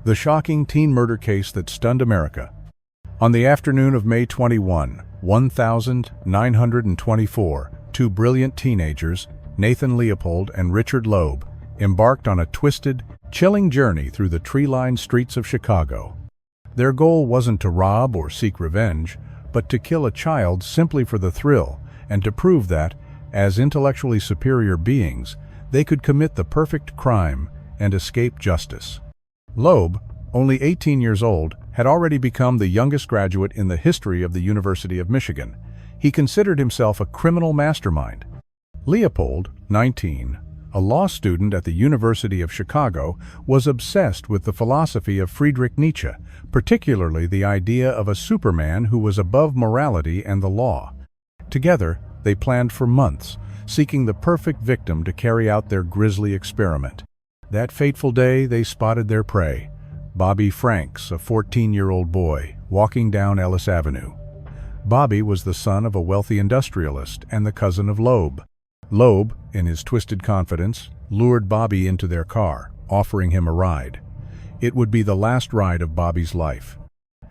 The shocking teen murder case that stunned America. On the afternoon of May 21, 1924, two brilliant teenagers, Nathan Leopold and Richard Loeb, embarked on a twisted, chilling journey through the tree-lined streets of Chicago. Their goal wasn't to rob or seek revenge, but to kill a child simply for the thrill and to prove that, as intellectually superior beings, they could commit the perfect crime and escape justice. Loeb, only 18 years old, had already become the youngest graduate in the history of the University of Michigan. He considered himself a criminal mastermind. Leopold, 19, a law student at the University of Chicago, was obsessed with the philosophy of Friedrich Nietzsche, particularly the idea of a Superman who was above morality and the law. Together, they planned for months, seeking the perfect victim to carry out their grisly experiment. That fateful day, they spotted their prey, Bobby Franks, a 14-year-old boy, walking down Ellis Avenue. Bobby was the son of a wealthy industrialist and the cousin of Loeb. Loeb, in his twisted confidence, lured Bobby into their car, offering him a ride. It would be the last ride of Bobby's life.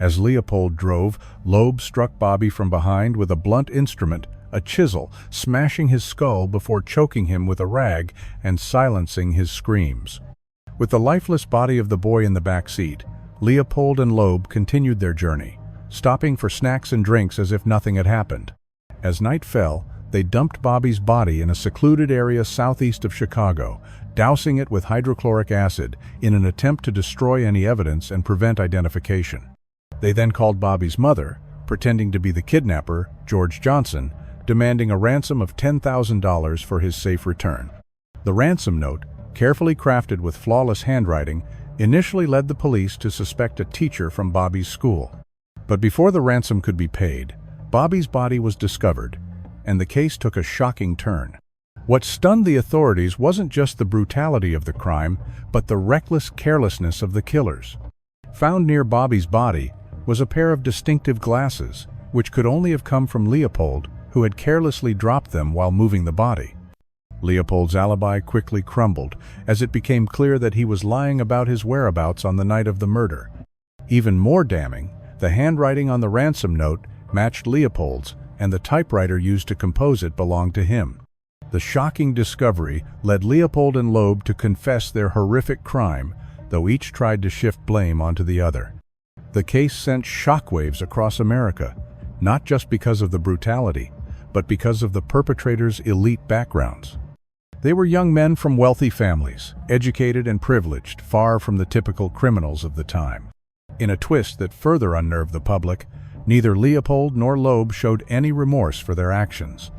As Leopold drove, Loeb struck Bobby from behind with a blunt instrument, a chisel, smashing his skull before choking him with a rag and silencing his screams. With the lifeless body of the boy in the back seat, Leopold and Loeb continued their journey, stopping for snacks and drinks as if nothing had happened. As night fell, they dumped Bobby's body in a secluded area southeast of Chicago, dousing it with hydrochloric acid in an attempt to destroy any evidence and prevent identification. They then called Bobby's mother, pretending to be the kidnapper, George Johnson, demanding a ransom of $10,000 for his safe return. The ransom note, carefully crafted with flawless handwriting, initially led the police to suspect a teacher from Bobby's school. But before the ransom could be paid, Bobby's body was discovered, and the case took a shocking turn. What stunned the authorities wasn't just the brutality of the crime, but the reckless carelessness of the killers. Found near Bobby's body was a pair of distinctive glasses, which could only have come from Leopold, who had carelessly dropped them while moving the body. Leopold's alibi quickly crumbled, as it became clear that he was lying about his whereabouts on the night of the murder. Even more damning, the handwriting on the ransom note matched Leopold's, and the typewriter used to compose it belonged to him. The shocking discovery led Leopold and Loeb to confess their horrific crime, though each tried to shift blame onto the other. The case sent shockwaves across America, not just because of the brutality, but because of the perpetrators' elite backgrounds. They were young men from wealthy families, educated and privileged, far from the typical criminals of the time. In a twist that further unnerved the public, neither Leopold nor Loeb showed any remorse for their actions.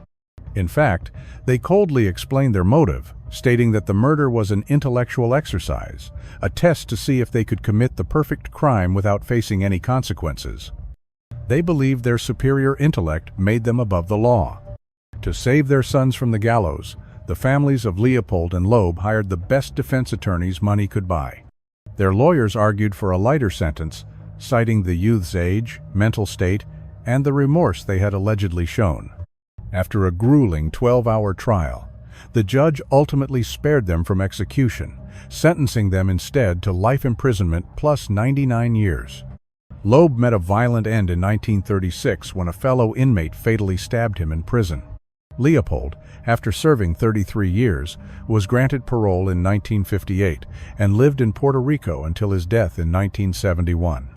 In fact, they coldly explained their motive, stating that the murder was an intellectual exercise, a test to see if they could commit the perfect crime without facing any consequences. They believed their superior intellect made them above the law. To save their sons from the gallows, the families of Leopold and Loeb hired the best defense attorneys money could buy. Their lawyers argued for a lighter sentence, citing the youth's age, mental state, and the remorse they had allegedly shown. After a grueling 12-hour trial, the judge ultimately spared them from execution, sentencing them instead to life imprisonment plus 99 years. Loeb met a violent end in 1936 when a fellow inmate fatally stabbed him in prison. Leopold, after serving 33 years, was granted parole in 1958 and lived in Puerto Rico until his death in 1971.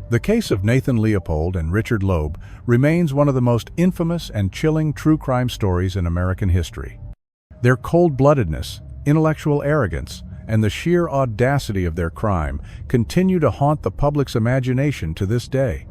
The case of Nathan Leopold and Richard Loeb remains one of the most infamous and chilling true crime stories in American history. Their cold-bloodedness, intellectual arrogance, and the sheer audacity of their crime continue to haunt the public's imagination to this day.